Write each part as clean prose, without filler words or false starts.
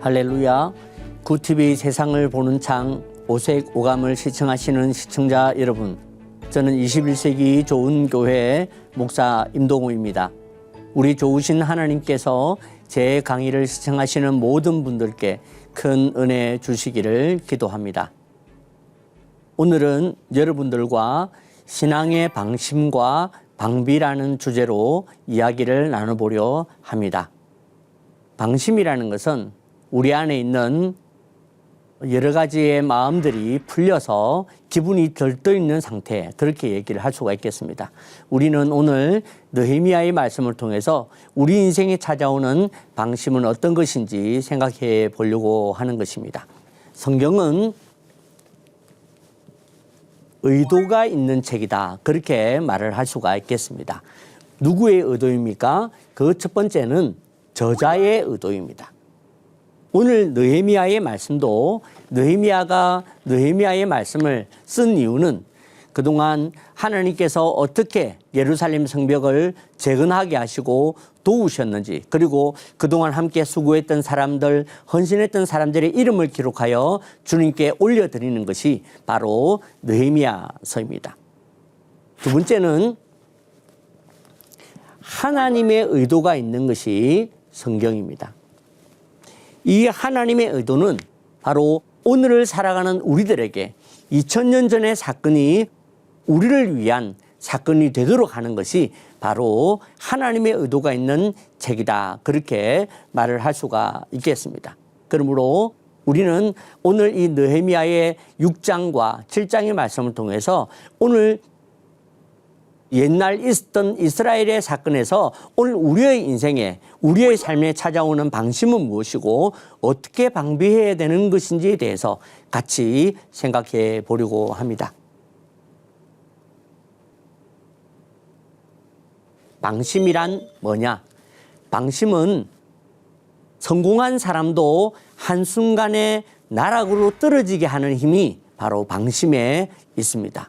할렐루야. 구TV 세상을 보는 창 오색 오감을 시청하시는 시청자 여러분, 저는 21세기 좋은 교회 목사 임동우입니다. 우리 좋으신 하나님께서 제 강의를 시청하시는 모든 분들께 큰 은혜 주시기를 기도합니다. 오늘은 여러분들과 신앙의 방심과 방비라는 주제로 이야기를 나눠보려 합니다. 방심이라는 것은 우리 안에 있는 여러 가지의 마음들이 풀려서 기분이 들떠있는 상태, 그렇게 얘기를 할 수가 있겠습니다. 우리는 오늘 느헤미야의 말씀을 통해서 우리 인생에 찾아오는 방심은 어떤 것인지 생각해 보려고 하는 것입니다. 성경은 의도가 있는 책이다, 그렇게 말을 할 수가 있겠습니다. 누구의 의도입니까? 그 첫 번째는 저자의 의도입니다. 오늘 느헤미야의 말씀도 느헤미야가 느헤미야의 말씀을 쓴 이유는 그동안 하나님께서 어떻게 예루살렘 성벽을 재건하게 하시고 도우셨는지, 그리고 그동안 함께 수고했던 사람들, 헌신했던 사람들의 이름을 기록하여 주님께 올려드리는 것이 바로 느헤미야서입니다. 두 번째는 하나님의 의도가 있는 것이 성경입니다. 이 하나님의 의도는 바로 오늘을 살아가는 우리들에게 2000년 전의 사건이 우리를 위한 사건이 되도록 하는 것이 바로 하나님의 의도가 있는 책이다, 그렇게 말을 할 수가 있겠습니다. 그러므로 우리는 오늘 이 느헤미야의 6장과 7장의 말씀을 통해서 오늘 옛날 있었던 이스라엘의 사건에서 오늘 우리의 인생에, 우리의 삶에 찾아오는 방심은 무엇이고 어떻게 방비해야 되는 것인지에 대해서 같이 생각해 보려고 합니다. 방심이란 뭐냐? 방심은 성공한 사람도 한순간에 나락으로 떨어지게 하는 힘이 바로 방심에 있습니다.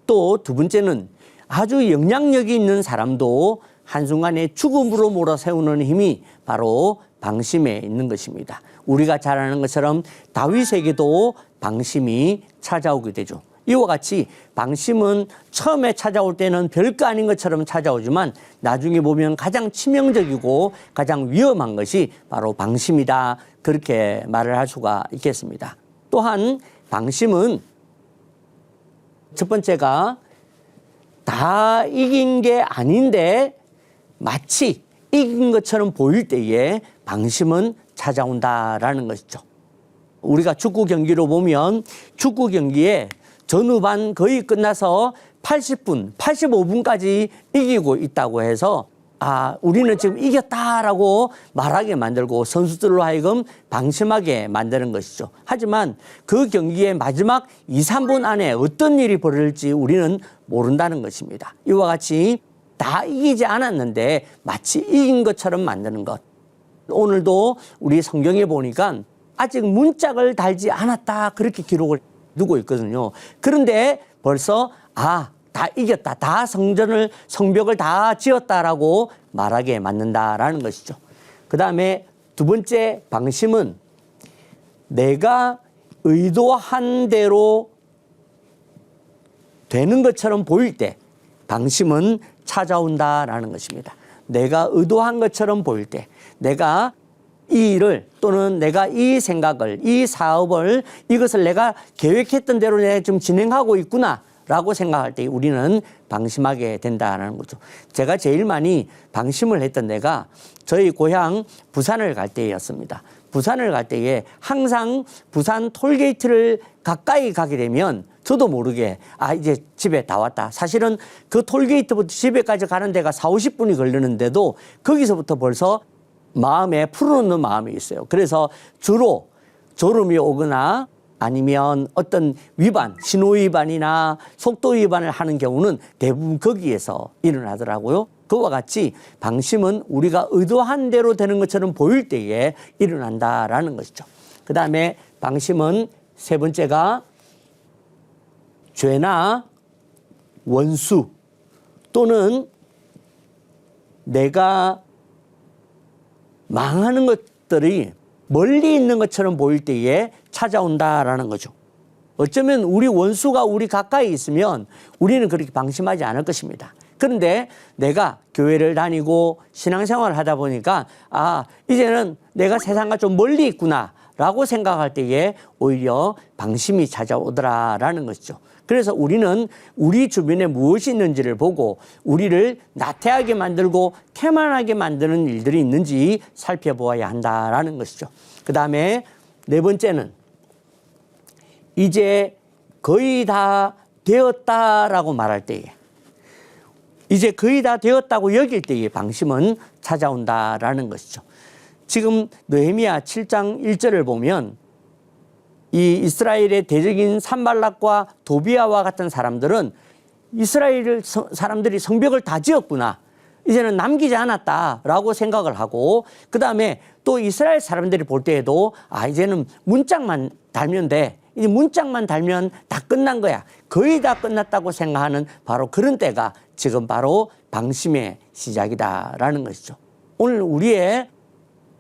또 두 번째는 아주 영향력이 있는 사람도 한순간에 죽음으로 몰아세우는 힘이 바로 방심에 있는 것입니다. 우리가 잘 아는 것처럼 다윗에게도 방심이 찾아오게 되죠. 이와 같이 방심은 처음에 찾아올 때는 별거 아닌 것처럼 찾아오지만 나중에 보면 가장 치명적이고 가장 위험한 것이 바로 방심이다, 그렇게 말을 할 수가 있겠습니다. 또한 방심은 첫 번째가 다 이긴 게 아닌데 마치 이긴 것처럼 보일 때에 방심은 찾아온다라는 것이죠. 우리가 축구 경기로 보면 축구 경기에 전후반 거의 끝나서 80분, 85분까지 이기고 있다고 해서 우리는 지금 이겼다라고 말하게 만들고 선수들로 하여금 방심하게 만드는 것이죠. 하지만 그 경기의 마지막 2, 3분 안에 어떤 일이 벌어질지 우리는 모른다는 것입니다. 이와 같이 다 이기지 않았는데 마치 이긴 것처럼 만드는 것. 오늘도 우리 성경에 보니까 아직 문짝을 달지 않았다, 그렇게 기록을 두고 있거든요. 그런데 벌써 다 이겼다, 다 성벽을 다 지었다라고 말하게 만든다라는 것이죠. 그 다음에 두 번째 방심은 내가 의도한 대로 되는 것처럼 보일 때 방심은 찾아온다라는 것입니다. 내가 의도한 것처럼 보일 때, 내가 이 일을 또는 내가 이 생각을, 이 사업을, 이것을 내가 계획했던 대로 내가 좀 진행하고 있구나 라고 생각할 때 우리는 방심하게 된다는 거죠. 제가 제일 많이 방심을 했던 데가 저희 고향 부산을 갈 때였습니다. 부산을 갈 때에 항상 부산 톨게이트를 가까이 가게 되면 저도 모르게 이제 집에 다 왔다. 사실은 그 톨게이트부터 집에까지 가는 데가 40-50분이 걸리는데도 거기서부터 벌써 마음에 풀어놓는 마음이 있어요. 그래서 주로 졸음이 오거나 아니면 어떤 위반, 신호 위반이나 속도 위반을 하는 경우는 대부분 거기에서 일어나더라고요. 그와 같이 방심은 우리가 의도한 대로 되는 것처럼 보일 때에 일어난다라는 것이죠. 그 다음에 방심은 세 번째가 죄나 원수 또는 내가 망하는 것들이 멀리 있는 것처럼 보일 때에 찾아온다라는 거죠. 어쩌면 우리 원수가 우리 가까이 있으면 우리는 그렇게 방심하지 않을 것입니다. 그런데 내가 교회를 다니고 신앙생활을 하다 보니까 이제는 내가 세상과 좀 멀리 있구나 라고 생각할 때에 오히려 방심이 찾아오더라라는 것이죠. 그래서 우리는 우리 주변에 무엇이 있는지를 보고 우리를 나태하게 만들고 태만하게 만드는 일들이 있는지 살펴보아야 한다라는 것이죠. 그 다음에 네 번째는 이제 거의 다 되었다라고 말할 때에, 이제 거의 다 되었다고 여길 때에 방심은 찾아온다라는 것이죠. 지금 느헤미야 7장 1절을 보면 이 이스라엘의 대적인 산발락과 도비아와 같은 사람들은 이스라엘 사람들이 성벽을 다 지었구나, 이제는 남기지 않았다라고 생각을 하고, 그 다음에 또 이스라엘 사람들이 볼 때에도 이제는 문짝만 달면 돼, 이제 문짝만 달면 다 끝난 거야, 거의 다 끝났다고 생각하는 바로 그런 때가 지금 바로 방심의 시작이다라는 것이죠. 오늘 우리의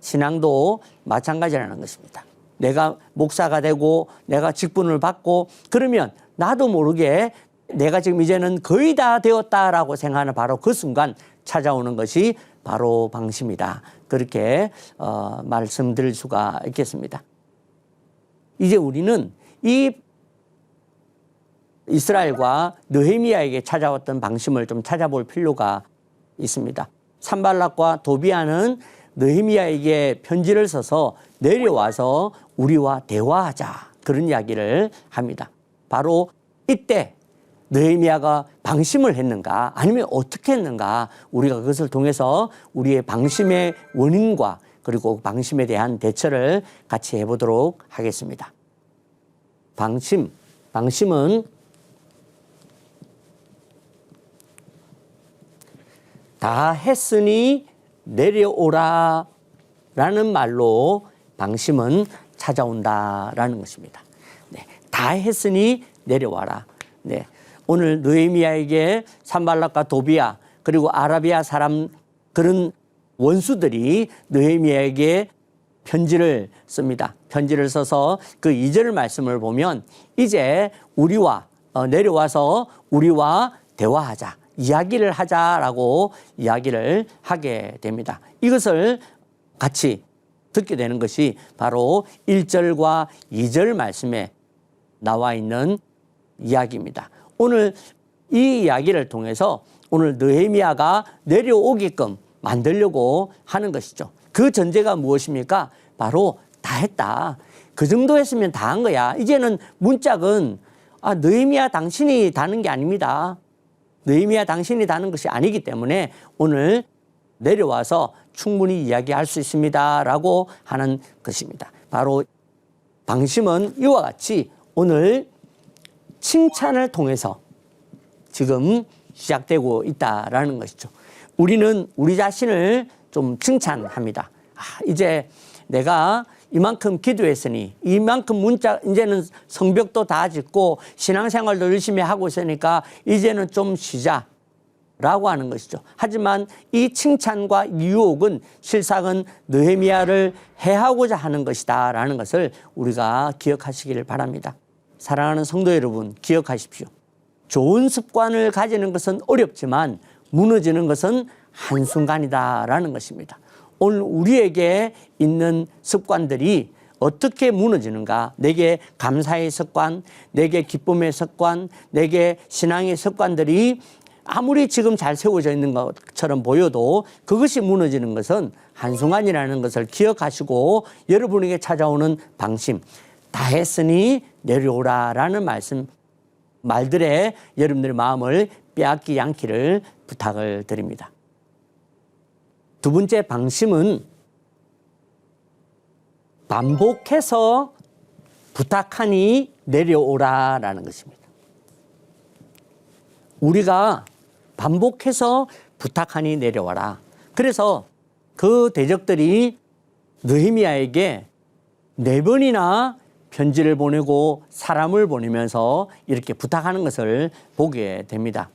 신앙도 마찬가지라는 것입니다. 내가 목사가 되고 내가 직분을 받고 그러면 나도 모르게 내가 지금 이제는 거의 다 되었다라고 생각하는 바로 그 순간 찾아오는 것이 바로 방심이다. 그렇게 말씀드릴 수가 있겠습니다. 이제 우리는 이 이스라엘과 느헤미야에게 찾아왔던 방심을 좀 찾아볼 필요가 있습니다. 산발락과 도비아는 느헤미야에게 편지를 써서 내려와서 우리와 대화하자, 그런 이야기를 합니다. 바로 이때 느헤미야가 방심을 했는가 아니면 어떻게 했는가, 우리가 그것을 통해서 우리의 방심의 원인과 그리고 방심에 대한 대처를 같이 해보도록 하겠습니다. 방심은 다 했으니 내려오라 라는 말로 방심은 찾아온다라는 것입니다. 네, 다 했으니 내려와라. 네, 오늘 느헤미야에게 산발락과 도비아 그리고 아라비아 사람 그런 원수들이 느헤미야에게 편지를 씁니다. 편지를 써서 그 2절 말씀을 보면 이제 우리와 내려와서 우리와 대화하자, 이야기를 하자라고 이야기를 하게 됩니다. 이것을 같이 듣게 되는 것이 바로 1절과 2절 말씀에 나와 있는 이야기입니다. 오늘 이 이야기를 통해서 오늘 느헤미야가 내려오게끔 만들려고 하는 것이죠. 그 전제가 무엇입니까? 바로 다 했다. 그 정도 했으면 다 한 거야. 이제는 문짝은 느헤미야 당신이 다는 게 아닙니다. 느헤미야 당신이 다는 것이 아니기 때문에 오늘 내려와서 충분히 이야기할 수 있습니다 라고 하는 것입니다. 바로 방심은 이와 같이 오늘 칭찬을 통해서 지금 시작되고 있다라는 것이죠. 우리는 우리 자신을 좀 칭찬합니다. 이제 내가 이만큼 기도했으니, 이만큼 문자, 이제는 성벽도 다 짓고 신앙생활도 열심히 하고 있으니까 이제는 좀 쉬자라고 하는 것이죠. 하지만 이 칭찬과 유혹은 실상은 느헤미야를 해하고자 하는 것이다 라는 것을 우리가 기억하시기를 바랍니다. 사랑하는 성도 여러분, 기억하십시오. 좋은 습관을 가지는 것은 어렵지만 무너지는 것은 한순간이다 라는 것입니다. 오늘 우리에게 있는 습관들이 어떻게 무너지는가, 내게 감사의 습관, 내게 기쁨의 습관, 내게 신앙의 습관들이 아무리 지금 잘 세워져 있는 것처럼 보여도 그것이 무너지는 것은 한순간이라는 것을 기억하시고 여러분에게 찾아오는 방심, 다 했으니 내려오라 라는 말들에 여러분들의 마음을 빼앗기지 않기를 부탁을 드립니다. 두 번째 방심은 반복해서 부탁하니 내려오라 라는 것입니다. 우리가 반복해서 부탁하니 내려와라. 그래서 그 대적들이 느헤미야에게 4번이나 편지를 보내고 사람을 보내면서 이렇게 부탁하는 것을 보게 됩니다.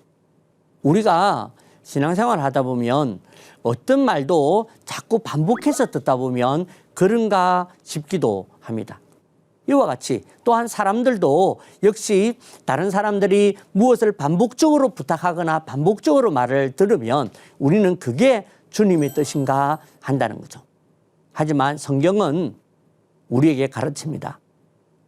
우리가 신앙생활 하다 보면 어떤 말도 자꾸 반복해서 듣다 보면 그런가 싶기도 합니다. 이와 같이 또한 사람들도 역시 다른 사람들이 무엇을 반복적으로 부탁하거나 반복적으로 말을 들으면 우리는 그게 주님의 뜻인가 한다는 거죠. 하지만 성경은 우리에게 가르칩니다.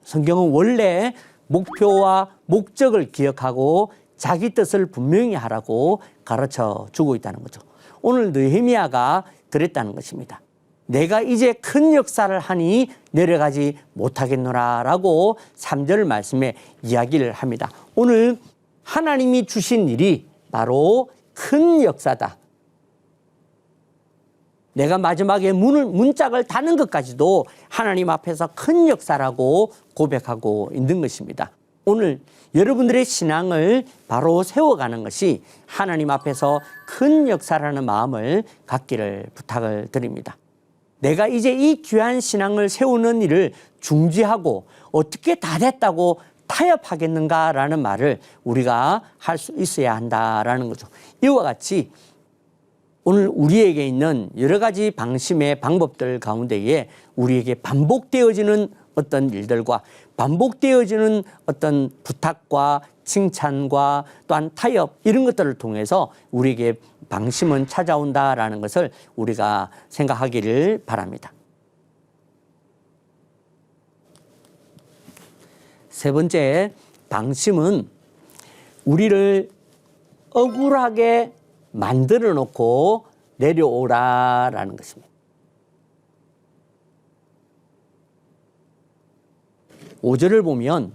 성경은 원래 목표와 목적을 기억하고 자기 뜻을 분명히 하라고 가르쳐 주고 있다는 거죠. 오늘 느헤미야가 그랬다는 것입니다. 내가 이제 큰 역사를 하니 내려가지 못하겠노라 라고 3절 말씀에 이야기를 합니다. 오늘 하나님이 주신 일이 바로 큰 역사다. 내가 마지막에 문짝을 닫는 것까지도 하나님 앞에서 큰 역사라고 고백하고 있는 것입니다. 오늘 여러분들의 신앙을 바로 세워가는 것이 하나님 앞에서 큰 역사라는 마음을 갖기를 부탁을 드립니다. 내가 이제 이 귀한 신앙을 세우는 일을 중지하고 어떻게 다 됐다고 타협하겠는가라는 말을 우리가 할 수 있어야 한다라는 거죠. 이와 같이 오늘 우리에게 있는 여러 가지 방심의 방법들 가운데에 우리에게 반복되어지는 어떤 일들과 반복되어지는 어떤 부탁과 칭찬과 또한 타협 이런 것들을 통해서 우리에게 방심은 찾아온다라는 것을 우리가 생각하기를 바랍니다. 세 번째, 방심은 우리를 억울하게 만들어 놓고 내려오라라는 것입니다. 5절을 보면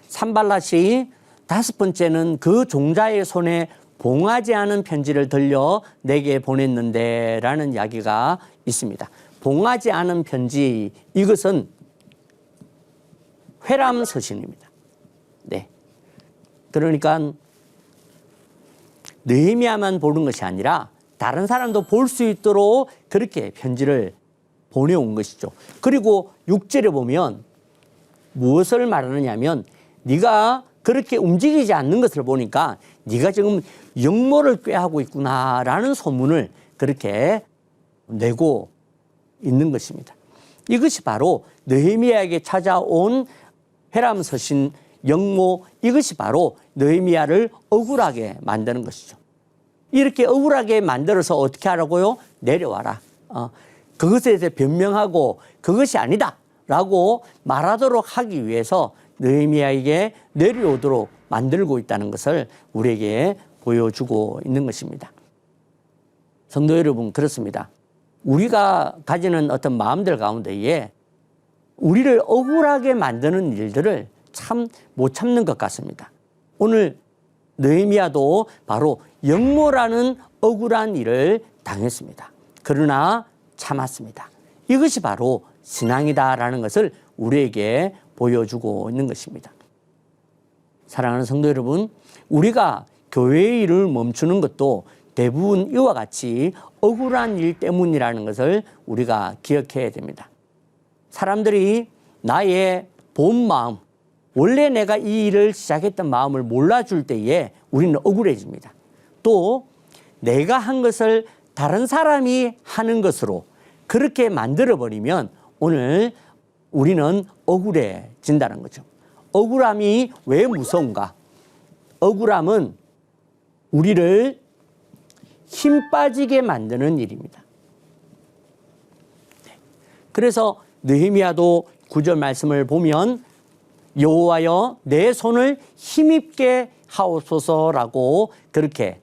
산발랏이 5번째는 그 종자의 손에 봉하지 않은 편지를 들려 내게 보냈는데 라는 이야기가 있습니다. 봉하지 않은 편지, 이것은 회람서신입니다. 네. 그러니까 느헤미야만 보는 것이 아니라 다른 사람도 볼 수 있도록 그렇게 편지를 보내온 것이죠. 그리고 6절에 보면 무엇을 말하느냐 하면 네가 그렇게 움직이지 않는 것을 보니까 네가 지금 역모를 꾀하고 있구나라는 소문을 그렇게 내고 있는 것입니다. 이것이 바로 느헤미야에게 찾아온 회람서신 역모, 이것이 바로 느헤미야를 억울하게 만드는 것이죠. 이렇게 억울하게 만들어서 어떻게 하라고요? 내려와라. 그것에 대해 변명하고 그것이 아니다 라고 말하도록 하기 위해서 느헤미야에게 내려오도록 만들고 있다는 것을 우리에게 보여주고 있는 것입니다. 성도 여러분, 그렇습니다. 우리가 가지는 어떤 마음들 가운데에 우리를 억울하게 만드는 일들을 참 못 참는 것 같습니다. 오늘 느헤미야도 바로 역모라는 억울한 일을 당했습니다. 그러나 참았습니다. 이것이 바로 신앙이다라는 것을 우리에게 보여주고 있는 것입니다. 사랑하는 성도 여러분, 우리가 교회의 일을 멈추는 것도 대부분 이와 같이 억울한 일 때문이라는 것을 우리가 기억해야 됩니다. 사람들이 나의 본 마음, 원래 내가 이 일을 시작했던 마음을 몰라줄 때에 우리는 억울해집니다. 또 내가 한 것을 다른 사람이 하는 것으로 그렇게 만들어버리면 오늘 우리는 억울해진다는 거죠. 억울함이 왜 무서운가? 억울함은 우리를 힘 빠지게 만드는 일입니다. 그래서 느헤미야도 9절 말씀을 보면 여호와여 내 손을 힘있게 하옵소서라고 그렇게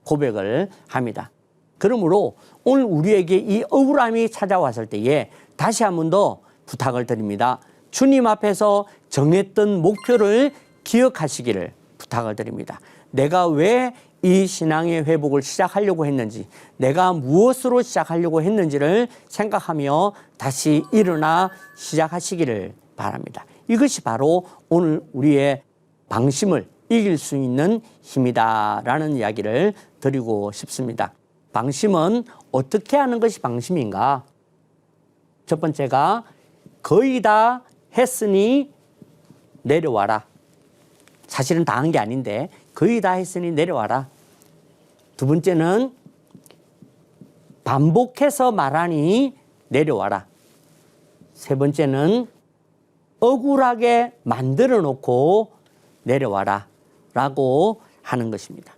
고백을 합니다. 그러므로 오늘 우리에게 이 억울함이 찾아왔을 때에 다시 한 번 더 부탁을 드립니다. 주님 앞에서 정했던 목표를 기억하시기를 부탁을 드립니다. 내가 왜 이 신앙의 회복을 시작하려고 했는지, 내가 무엇으로 시작하려고 했는지를 생각하며 다시 일어나 시작하시기를 바랍니다. 이것이 바로 오늘 우리의 방심을 이길 수 있는 힘이다라는 이야기를 드리고 싶습니다. 방심은 어떻게 하는 것이 방심인가? 첫 번째가 거의 다 했으니 내려와라. 사실은 다 한 게 아닌데 거의 다 했으니 내려와라. 두 번째는 반복해서 말하니 내려와라. 세 번째는 억울하게 만들어 놓고 내려와라 라고 하는 것입니다.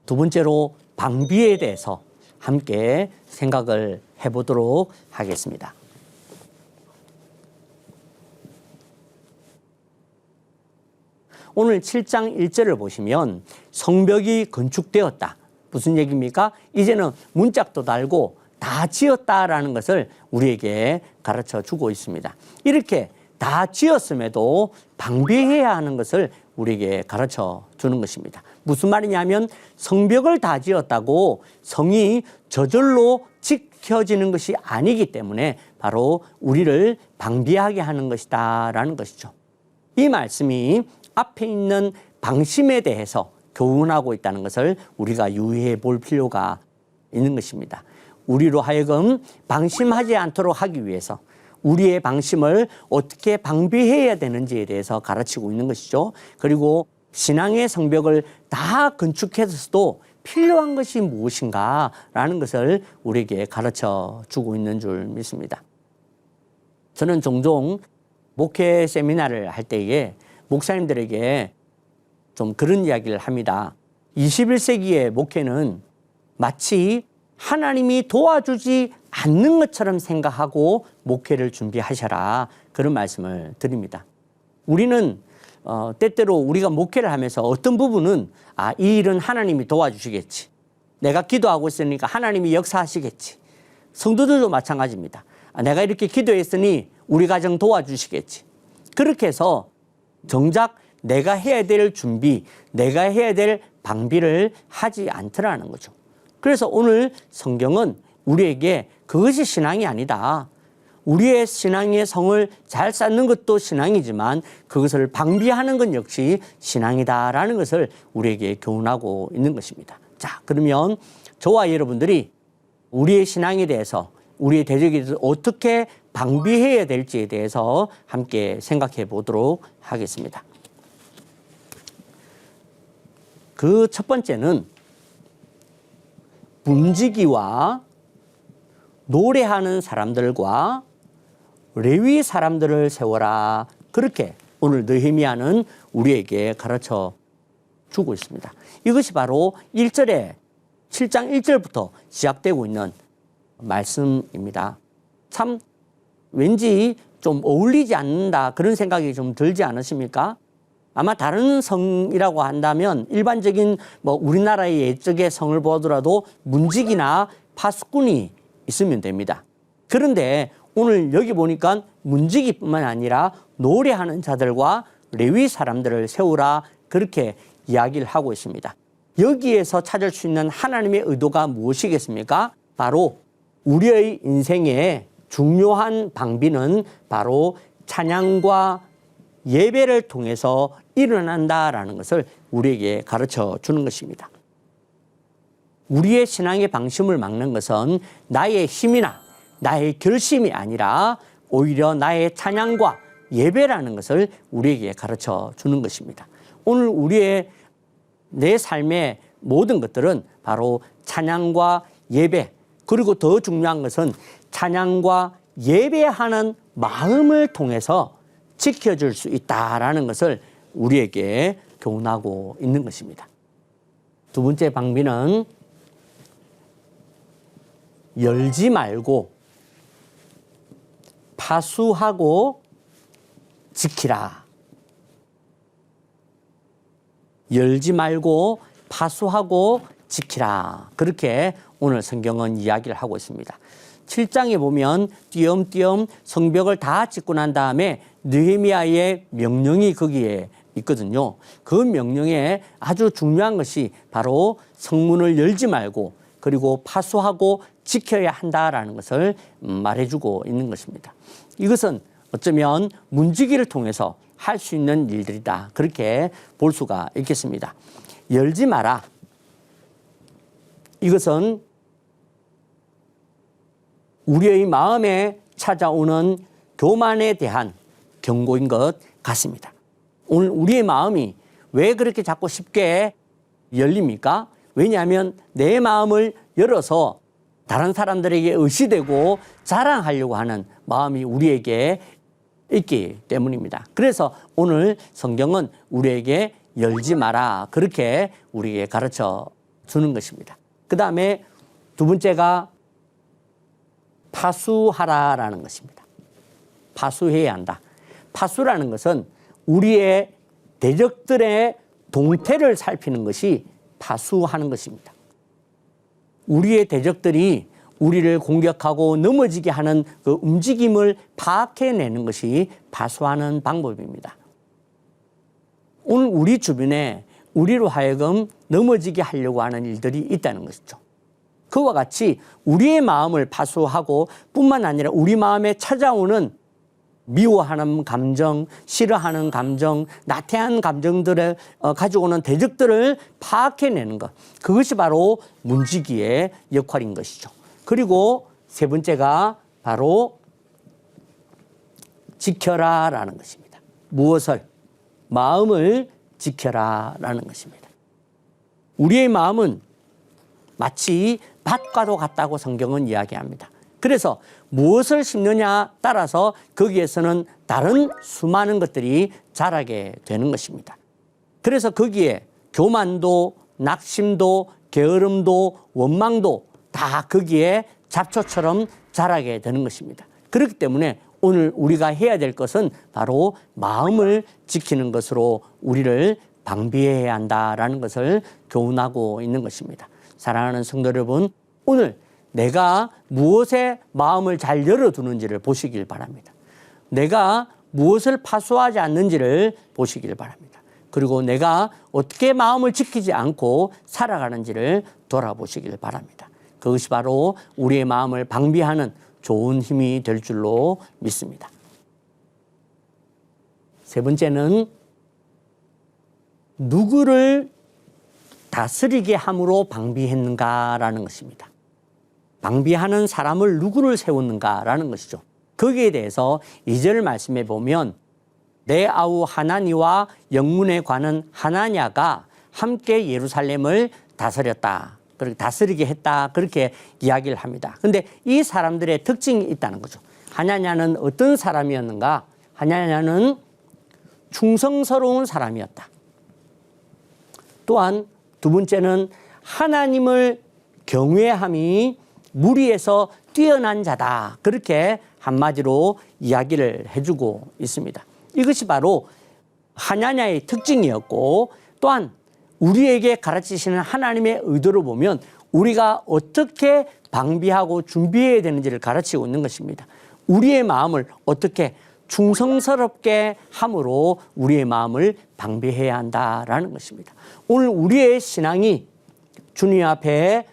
두 번째로 방비에 대해서 함께 생각을 해보도록 하겠습니다. 오늘 7장 1절을 보시면 성벽이 건축되었다. 무슨 얘기입니까? 이제는 문짝도 달고 다 지었다라는 것을 우리에게 가르쳐 주고 있습니다. 이렇게 다 지었음에도 방비해야 하는 것을 우리에게 가르쳐 주는 것입니다. 무슨 말이냐면 성벽을 다 지었다고 성이 저절로 지켜지는 것이 아니기 때문에 바로 우리를 방비하게 하는 것이다 라는 것이죠. 이 말씀이 앞에 있는 방심에 대해서 교훈하고 있다는 것을 우리가 유의해 볼 필요가 있는 것입니다. 우리로 하여금 방심하지 않도록 하기 위해서 우리의 방심을 어떻게 방비해야 되는지에 대해서 가르치고 있는 것이죠. 그리고 신앙의 성벽을 다 건축해서도 필요한 것이 무엇인가라는 것을 우리에게 가르쳐 주고 있는 줄 믿습니다. 저는 종종 목회 세미나를 할 때에 목사님들에게 좀 그런 이야기를 합니다. 21세기의 목회는 마치 하나님이 도와주지 않는 것처럼 생각하고 목회를 준비하셔라. 그런 말씀을 드립니다. 우리는 때때로 우리가 목회를 하면서 어떤 부분은 이 일은 하나님이 도와주시겠지. 내가 기도하고 있으니까 하나님이 역사하시겠지. 성도들도 마찬가지입니다. 내가 이렇게 기도했으니 우리 가정 도와주시겠지. 그렇게 해서 정작 내가 해야 될 준비, 내가 해야 될 방비를 하지 않더라는 거죠. 그래서 오늘 성경은 우리에게 그것이 신앙이 아니다. 우리의 신앙의 성을 잘 쌓는 것도 신앙이지만 그것을 방비하는 것 역시 신앙이다라는 것을 우리에게 교훈하고 있는 것입니다. 자, 그러면 저와 여러분들이 우리의 신앙에 대해서 우리의 대적에 대해서 어떻게 방비해야 될지에 대해서 함께 생각해 보도록 하겠습니다. 그 첫 번째는 문지기와 노래하는 사람들과 레위 사람들을 세워라. 그렇게 오늘 느헤미야는 우리에게 가르쳐 주고 있습니다. 이것이 바로 1절에 7장 1절부터 시작되고 있는 말씀입니다. 참 왠지 좀 어울리지 않는다 그런 생각이 좀 들지 않으십니까? 아마 다른 성이라고 한다면 일반적인 우리나라의 옛적의 성을 보더라도 문지기나 파수꾼이 있으면 됩니다. 그런데 오늘 여기 보니까 문지기뿐만 아니라 노래하는 자들과 레위 사람들을 세우라 그렇게 이야기를 하고 있습니다. 여기에서 찾을 수 있는 하나님의 의도가 무엇이겠습니까? 바로 우리의 인생의 중요한 방비는 바로 찬양과 예배를 통해서 일어난다라는 것을 우리에게 가르쳐 주는 것입니다. 우리의 신앙의 방심을 막는 것은 나의 힘이나 나의 결심이 아니라 오히려 나의 찬양과 예배라는 것을 우리에게 가르쳐 주는 것입니다. 오늘 우리의 내 삶의 모든 것들은 바로 찬양과 예배, 그리고 더 중요한 것은 찬양과 예배하는 마음을 통해서 지켜줄 수 있다라는 것을 우리에게 교훈하고 있는 것입니다. 두 번째 방비는 열지 말고 파수하고 지키라. 열지 말고 파수하고 지키라. 그렇게 오늘 성경은 이야기를 하고 있습니다. 7장에 보면 띄엄띄엄 성벽을 다 짓고 난 다음에 느헤미야의 명령이 거기에 있거든요. 그 명령에 아주 중요한 것이 바로 성문을 열지 말고 그리고 파수하고 지켜야 한다라는 것을 말해주고 있는 것입니다. 이것은 어쩌면 문지기를 통해서 할 수 있는 일들이다. 그렇게 볼 수가 있겠습니다. 열지 마라. 이것은 우리의 마음에 찾아오는 교만에 대한 경고인 것 같습니다. 오늘 우리의 마음이 왜 그렇게 자꾸 쉽게 열립니까? 왜냐하면 내 마음을 열어서 다른 사람들에게 의시되고 자랑하려고 하는 마음이 우리에게 있기 때문입니다. 그래서 오늘 성경은 우리에게 열지 마라, 그렇게 우리에게 가르쳐 주는 것입니다. 그 다음에 두 번째가 파수하라라는 것입니다. 파수해야 한다. 파수라는 것은 우리의 대적들의 동태를 살피는 것이 파수하는 것입니다. 우리의 대적들이 우리를 공격하고 넘어지게 하는 그 움직임을 파악해내는 것이 파수하는 방법입니다. 오늘 우리 주변에 우리로 하여금 넘어지게 하려고 하는 일들이 있다는 것이죠. 그와 같이 우리의 마음을 파수하고 뿐만 아니라 우리 마음에 찾아오는 미워하는 감정, 싫어하는 감정, 나태한 감정들을 가지고 오는 대적들을 파악해내는 것, 그것이 바로 문지기의 역할인 것이죠. 그리고 세 번째가 바로 지켜라라는 것입니다. 무엇을? 마음을 지켜라라는 것입니다. 우리의 마음은 마치 밭과도 같다고 성경은 이야기합니다. 그래서 무엇을 심느냐 따라서 거기에서는 다른 수많은 것들이 자라게 되는 것입니다. 그래서 거기에 교만도, 낙심도, 게으름도, 원망도 다 거기에 잡초처럼 자라게 되는 것입니다. 그렇기 때문에 오늘 우리가 해야 될 것은 바로 마음을 지키는 것으로 우리를 방비해야 한다라는 것을 교훈하고 있는 것입니다. 사랑하는 성도 여러분, 오늘 내가 무엇에 마음을 잘 열어두는지를 보시길 바랍니다. 내가 무엇을 파수하지 않는지를 보시길 바랍니다. 그리고 내가 어떻게 마음을 지키지 않고 살아가는지를 돌아보시길 바랍니다. 그것이 바로 우리의 마음을 방비하는 좋은 힘이 될 줄로 믿습니다. 세 번째는 누구를 다스리게 함으로 방비했는가라는 것입니다. 방비하는 사람을 누구를 세웠는가라는 것이죠. 거기에 대해서 2절 말씀에 보면 내 아우 하나니와 영문에 관한 하나냐가 함께 예루살렘을 다스렸다. 그렇게 다스리게 했다. 그렇게 이야기를 합니다. 그런데 이 사람들의 특징이 있다는 거죠. 하나냐는 어떤 사람이었는가? 하나냐는 충성스러운 사람이었다. 또한 두 번째는 하나님을 경외함이 무리에서 뛰어난 자다. 그렇게 한마디로 이야기를 해주고 있습니다. 이것이 바로 하나냐의 특징이었고, 또한 우리에게 가르치시는 하나님의 의도를 보면 우리가 어떻게 방비하고 준비해야 되는지를 가르치고 있는 것입니다. 우리의 마음을 어떻게 충성스럽게 함으로 우리의 마음을 방비해야 한다라는 것입니다. 오늘 우리의 신앙이 주님 앞에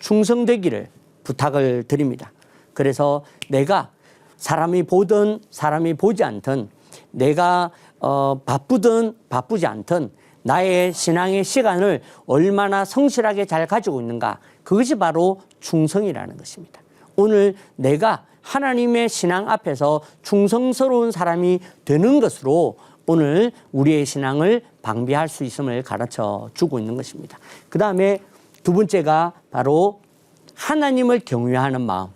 충성되기를 부탁을 드립니다. 그래서 내가 사람이 보든 사람이 보지 않든, 내가 바쁘든 바쁘지 않든 나의 신앙의 시간을 얼마나 성실하게 잘 가지고 있는가, 그것이 바로 충성이라는 것입니다. 오늘 내가 하나님의 신앙 앞에서 충성스러운 사람이 되는 것으로 오늘 우리의 신앙을 방비할 수 있음을 가르쳐 주고 있는 것입니다. 그 다음에 두 번째가 바로 하나님을 경외하는 마음.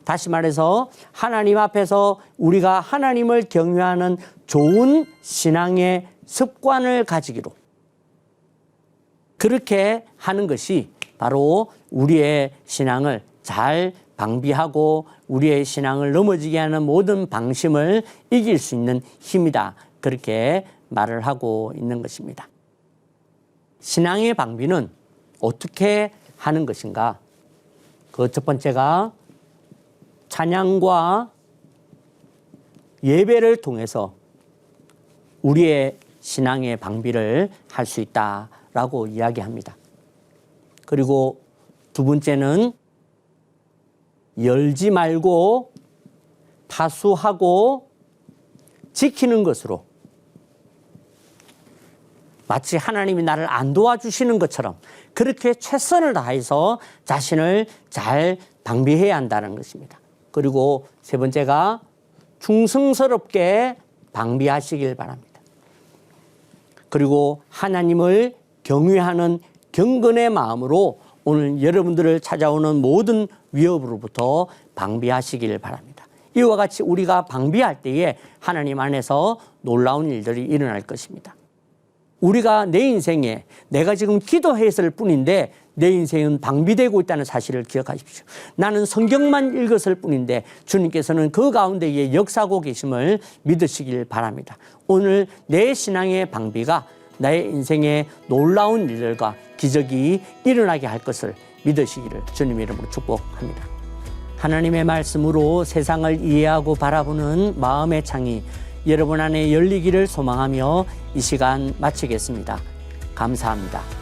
다시 말해서 하나님 앞에서 우리가 하나님을 경외하는 좋은 신앙의 습관을 가지기로, 그렇게 하는 것이 바로 우리의 신앙을 잘 방비하고 우리의 신앙을 넘어지게 하는 모든 방심을 이길 수 있는 힘이다. 그렇게 말을 하고 있는 것입니다. 신앙의 방비는 어떻게 하는 것인가? 그 첫 번째가 찬양과 예배를 통해서 우리의 신앙의 방비를 할 수 있다라고 이야기합니다. 그리고 두 번째는 열지 말고 파수하고 지키는 것으로, 마치 하나님이 나를 안 도와주시는 것처럼 그렇게 최선을 다해서 자신을 잘 방비해야 한다는 것입니다. 그리고 세 번째가 충성스럽게 방비하시길 바랍니다. 그리고 하나님을 경외하는 경건의 마음으로 오늘 여러분들을 찾아오는 모든 위협으로부터 방비하시길 바랍니다. 이와 같이 우리가 방비할 때에 하나님 안에서 놀라운 일들이 일어날 것입니다. 우리가 내 인생에 내가 지금 기도했을 뿐인데 내 인생은 방비되고 있다는 사실을 기억하십시오. 나는 성경만 읽었을 뿐인데 주님께서는 그 가운데에 역사하고 계심을 믿으시길 바랍니다. 오늘 내 신앙의 방비가 나의 인생에 놀라운 일들과 기적이 일어나게 할 것을 믿으시기를 주님의 이름으로 축복합니다. 하나님의 말씀으로 세상을 이해하고 바라보는 마음의 창이 여러분 안에 열리기를 소망하며 이 시간 마치겠습니다. 감사합니다.